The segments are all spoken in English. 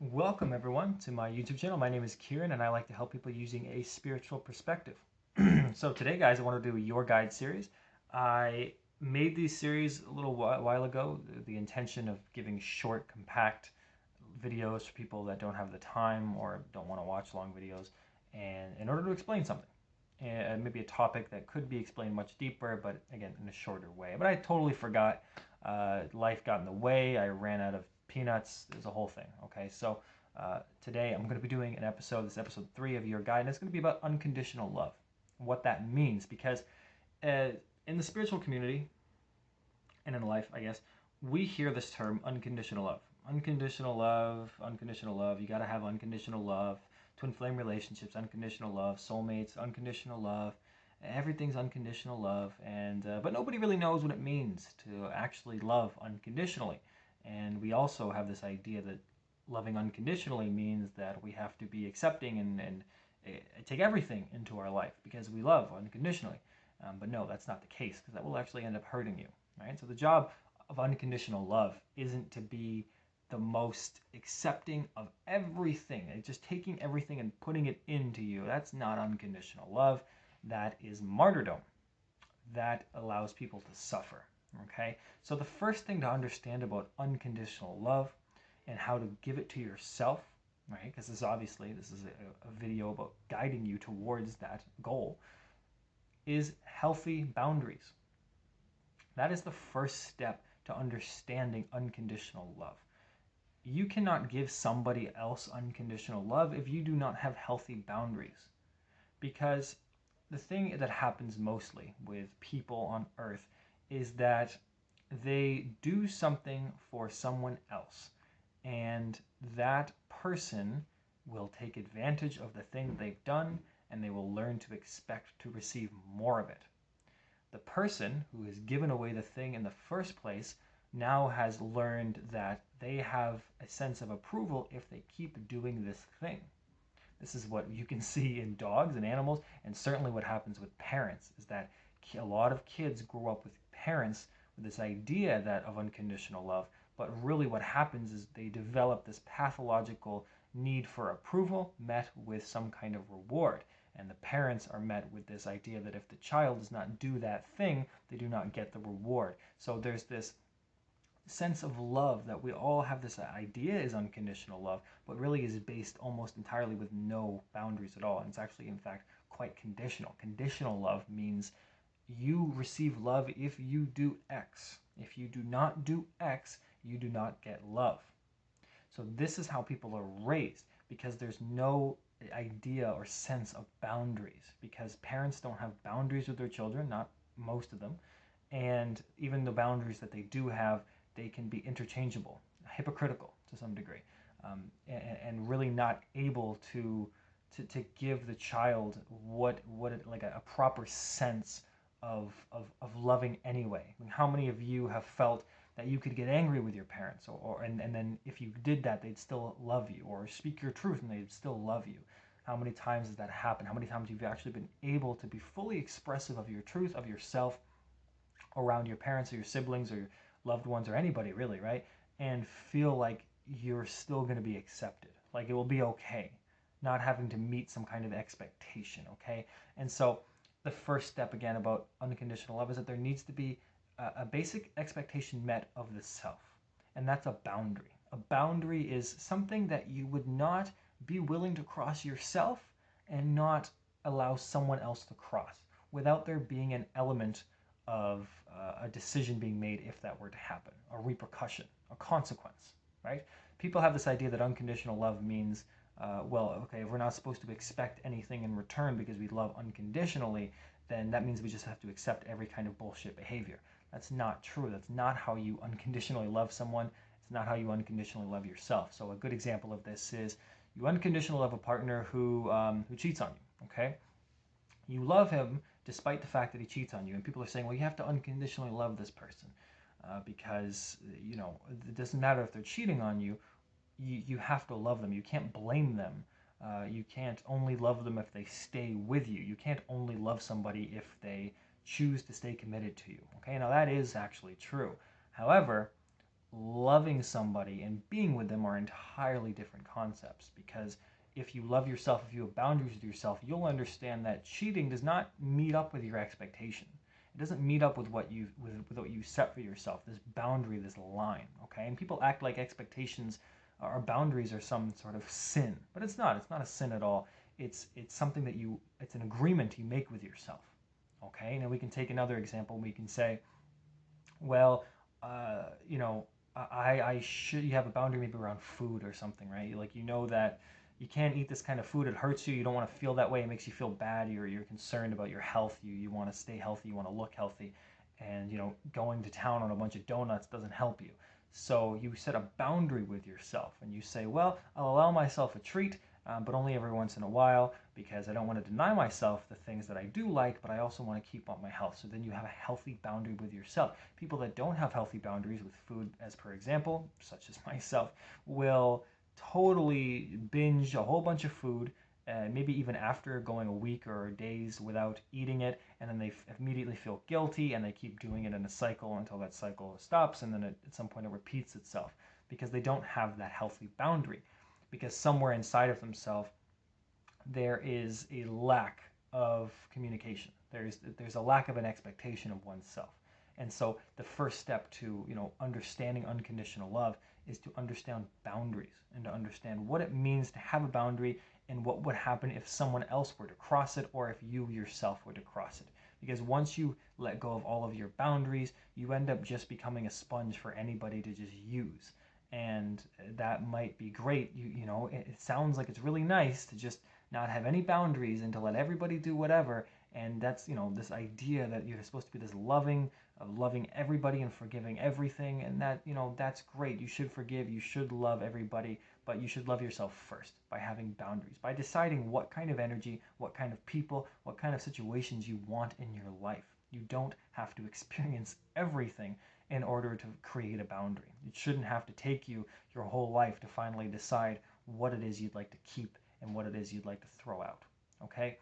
Welcome everyone to my YouTube channel. My name is Kieran and I like to help people using a spiritual perspective. So today guys, I want to do a Your Guide series. I made these series a little while ago, the intention of giving short, compact videos for people that don't have the time or don't want to watch long videos, and in order to explain something. And maybe a topic that could be explained much deeper, but again, in a shorter way. But I totally forgot. Life got in the way. I ran out of peanuts. There's a whole thing. Okay, so today I'm going to be doing an episode. This episode 3 of Your Guide, and it's going to be about unconditional love, what that means. Because uh, in the spiritual community and in life, I guess, we hear this term unconditional love. Unconditional love, unconditional love. You got to have unconditional love. Twin flame relationships, unconditional love. Soulmates, unconditional love. Everything's unconditional love, and but nobody really knows what it means to actually love unconditionally. And we also have this idea that loving unconditionally means that we have to be accepting and take everything into our life because we love unconditionally. But no, that's not the case, because that will actually end up hurting you, right? So the job of unconditional love isn't to be the most accepting of everything, just taking everything and putting it into you. That's not unconditional love. That is martyrdom. That allows people to suffer. Okay? So the first thing to understand about unconditional love and how to give it to yourself, right? Because this is a video about guiding you towards that goal, is healthy boundaries. That is the first step to understanding unconditional love. You cannot give somebody else unconditional love if you do not have healthy boundaries. Because the thing that happens mostly with people on earth is that they do something for someone else, and that person will take advantage of the thing they've done, and they will learn to expect to receive more of it. The person who has given away the thing in the first place now has learned that they have a sense of approval if they keep doing this thing. This is what you can see in dogs and animals, and certainly what happens with parents is that a lot of kids grow up with parents with this idea that of unconditional love, but really what happens is they develop this pathological need for approval met with some kind of reward. And the parents are met with this idea that if the child does not do that thing, they do not get the reward. So there's this sense of love that we all have, this idea is unconditional love, but really is based almost entirely with no boundaries at all. And it's actually, in fact, quite conditional. Conditional love means you receive love if you do X. If you do not do X, you do not get love. So this is how people are raised, because there's no idea or sense of boundaries, because parents don't have boundaries with their children, not most of them, and even the boundaries that they do have, they can be interchangeable, hypocritical to some degree, and really not able to give the child what it, like a proper sense of loving anyway. I mean, how many of you have felt that you could get angry with your parents, and then if you did that, they'd still love you, or speak your truth and they'd still love you? How many times has that happened? How many times you've actually been able to be fully expressive of your truth, of yourself, around your parents or your siblings or your loved ones or anybody really, right? And feel like you're still going to be accepted, like it will be okay, not having to meet some kind of expectation, okay? And so the first step again about unconditional love is that there needs to be a basic expectation met of the self, and that's a boundary. A boundary is something that you would not be willing to cross yourself and not allow someone else to cross without there being an element of a decision being made if that were to happen, a repercussion, a consequence, right? People have this idea that unconditional love means, well, okay, if we're not supposed to expect anything in return because we love unconditionally, then that means we just have to accept every kind of bullshit behavior. That's not true. That's not how you unconditionally love someone. It's not how you unconditionally love yourself. So a good example of this is you unconditionally love a partner who cheats on you, okay? You love him despite the fact that he cheats on you, and people are saying, well, you have to unconditionally love this person because it doesn't matter if they're cheating on you. You have to love them. You can't blame them. You can't only love them if they stay with you. You can't only love somebody if they choose to stay committed to you. Okay, now that is actually true. However, loving somebody and being with them are entirely different concepts. Because if you love yourself, if you have boundaries with yourself, you'll understand that cheating does not meet up with your expectation. It doesn't meet up with with what you set for yourself. This boundary, this line, okay? And people act like expectations or boundaries are some sort of sin, but it's not. It's not a sin at all. It's something that it's an agreement you make with yourself, okay? Now we can take another example. We can say, well, you know, I should, you have a boundary maybe around food or something, right? Like, you know that you can't eat this kind of food. It hurts you. You don't want to feel that way. It makes you feel bad. You're concerned about your health. You want to stay healthy. You want to look healthy. And, you know, going to town on a bunch of donuts doesn't help you. So you set a boundary with yourself and you say, well, I'll allow myself a treat, but only every once in a while, because I don't want to deny myself the things that I do like, but I also want to keep up my health. So then you have a healthy boundary with yourself. People that don't have healthy boundaries with food, as per example, such as myself, will totally binge a whole bunch of food, maybe even after going a week or days without eating it, and then they immediately feel guilty, and they keep doing it in a cycle until that cycle stops, and then at some point it repeats itself because they don't have that healthy boundary. Because somewhere inside of themselves there is a lack of communication. There's a lack of an expectation of oneself. And so the first step to, you know, understanding unconditional love is to understand boundaries and to understand what it means to have a boundary and what would happen if someone else were to cross it, or if you yourself were to cross it. Because once you let go of all of your boundaries, you end up just becoming a sponge for anybody to just use. And that might be great. You know, it sounds like it's really nice to just not have any boundaries and to let everybody do whatever. And that's, you know, this idea that you're supposed to be this loving, of loving everybody and forgiving everything. And that, you know, that's great. You should forgive, you should love everybody, but you should love yourself first by having boundaries, by deciding what kind of energy, what kind of people, what kind of situations you want in your life. You don't have to experience everything in order to create a boundary. It shouldn't have to take you your whole life to finally decide what it is you'd like to keep and what it is you'd like to throw out. Okay?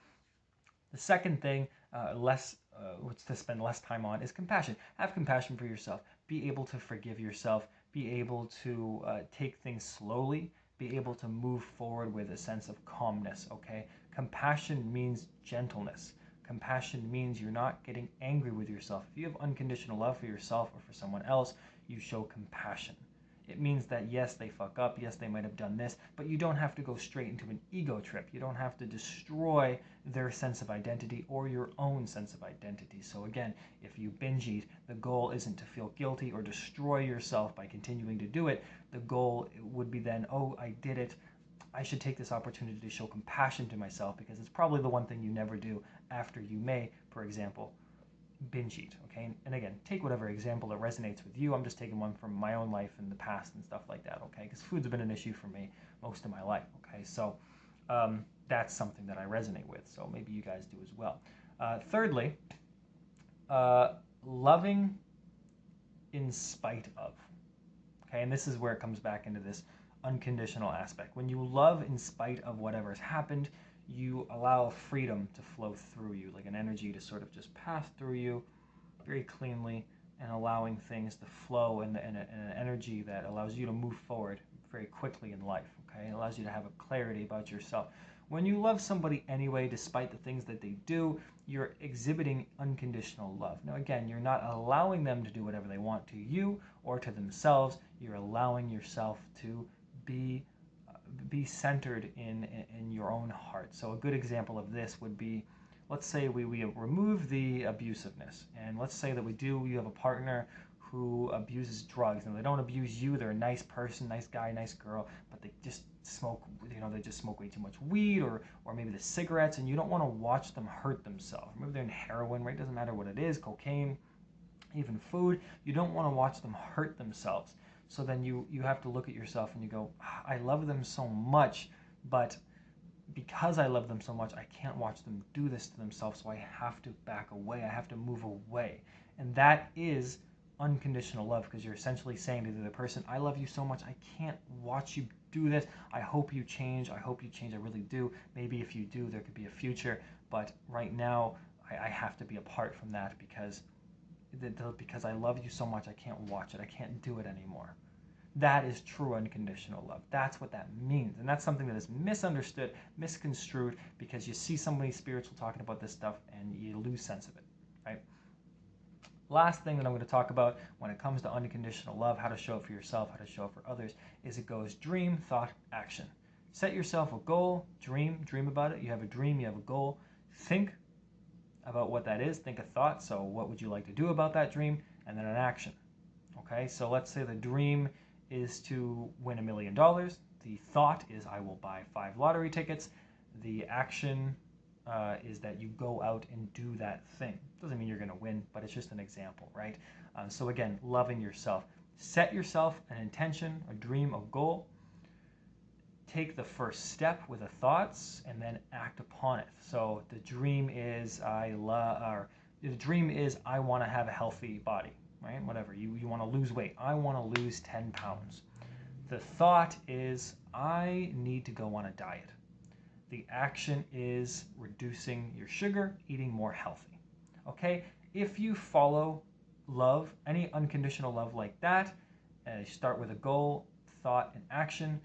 The second thing, what's to spend less time on, is compassion. Have compassion for yourself. Be able to forgive yourself. Be able to take things slowly. Be able to move forward with a sense of calmness. Okay? Compassion means gentleness. Compassion means you're not getting angry with yourself. If you have unconditional love for yourself or for someone else, you show compassion. It means that yes, they fuck up, yes, they might have done this, but you don't have to go straight into an ego trip. You don't have to destroy their sense of identity or your own sense of identity. So again, if you binge eat, the goal isn't to feel guilty or destroy yourself by continuing to do it. The goal would be then, oh, I did it. I should take this opportunity to show compassion to myself, because it's probably the one thing you never do after you may, for example, binge eat. Okay, and again, take whatever example that resonates with you. I'm just taking one from my own life in the past and stuff like that. Okay, because food's been an issue for me most of my life. Okay, so that's something that I resonate with. So maybe you guys do as well. Thirdly, loving in spite of. Okay, and this is where it comes back into this unconditional aspect. When you love in spite of whatever has happened, you allow freedom to flow through you, like an energy to sort of just pass through you very cleanly, and allowing things to flow in an energy that allows you to move forward very quickly in life. Okay, it allows you to have a clarity about yourself. When you love somebody anyway, despite the things that they do, you're exhibiting unconditional love. Now, again, you're not allowing them to do whatever they want to you or to themselves. You're allowing yourself to be be centered in your own heart. So a good example of this would be, let's say we remove the abusiveness, and let's say that you have a partner who abuses drugs, and they don't abuse you, they're a nice person, nice guy, nice girl, but they just smoke, they just smoke way too much weed, or maybe the cigarettes, and you don't want to watch them hurt themselves. Maybe they're in heroin, right? It doesn't matter what it is, cocaine, even food. You don't want to watch them hurt themselves. So then you have to look at yourself and you go, I love them so much, but because I love them so much, I can't watch them do this to themselves, so I have to back away. I have to move away. And that is unconditional love, because you're essentially saying to the other person, I love you so much, I can't watch you do this. I hope you change. I hope you change. I really do. Maybe if you do, there could be a future. But right now, I have to be apart from that, because because I love you so much, I can't watch it. I can't do it anymore. That is true unconditional love. That's what that means. And that's something that is misunderstood, misconstrued, because you see somebody spiritual talking about this stuff and you lose sense of it, right? Last thing that I'm going to talk about when it comes to unconditional love, how to show it for yourself, how to show it for others, is it goes dream, thought, action. Set yourself a goal, dream about it. You have a dream, you have a goal. Think about what that is. Think a thought. So what would you like to do about that dream? And then an action. Okay, so let's say the dream is to win $1 million. The thought is I will buy 5 lottery tickets. The action is that you go out and do that thing. Doesn't mean you're going to win, but it's just an example, right? So again, loving yourself. Set yourself an intention, a dream, a goal. Take the first step with the thoughts and then act upon it. So the dream is I want to have a healthy body, right? Whatever. You want to lose weight. I want to lose 10 pounds. The thought is I need to go on a diet. The action is reducing your sugar, eating more healthy. Okay? If you follow love, any unconditional love like that, start with a goal, thought, and action,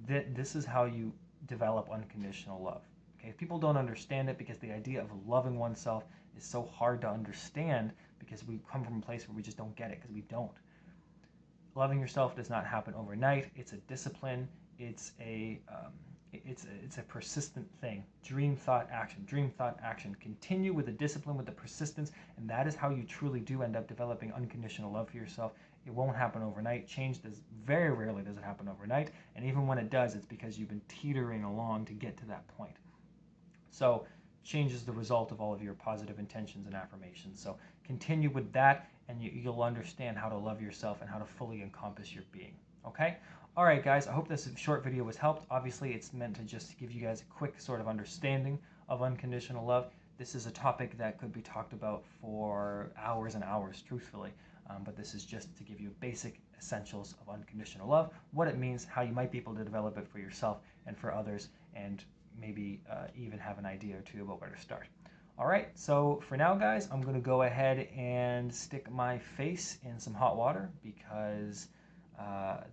this is how you develop unconditional love. Okay? People don't understand it because the idea of loving oneself is so hard to understand because we come from a place where we just don't get it because we don't. Loving yourself does not happen overnight. It's a discipline. It's a persistent thing. Dream, thought, action. Dream, thought, action. Continue with the discipline, with the persistence, and that is how you truly do end up developing unconditional love for yourself. It won't happen overnight. Change does very rarely does it happen overnight, and even when it does, it's because you've been teetering along to get to that point. So change is the result of all of your positive intentions and affirmations. So continue with that, and you'll understand how to love yourself and how to fully encompass your being. Okay? All right, guys, I hope this short video was helped. Obviously, it's meant to just give you guys a quick sort of understanding of unconditional love. This is a topic that could be talked about for hours and hours, truthfully. But this is just to give you basic essentials of unconditional love, what it means, how you might be able to develop it for yourself and for others, and maybe even have an idea or two about where to start. All right, so for now, guys, I'm going to go ahead and stick my face in some hot water because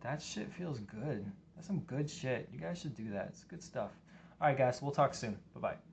that shit feels good. That's some good shit. You guys should do that. It's good stuff. All right, guys, we'll talk soon. Bye-bye.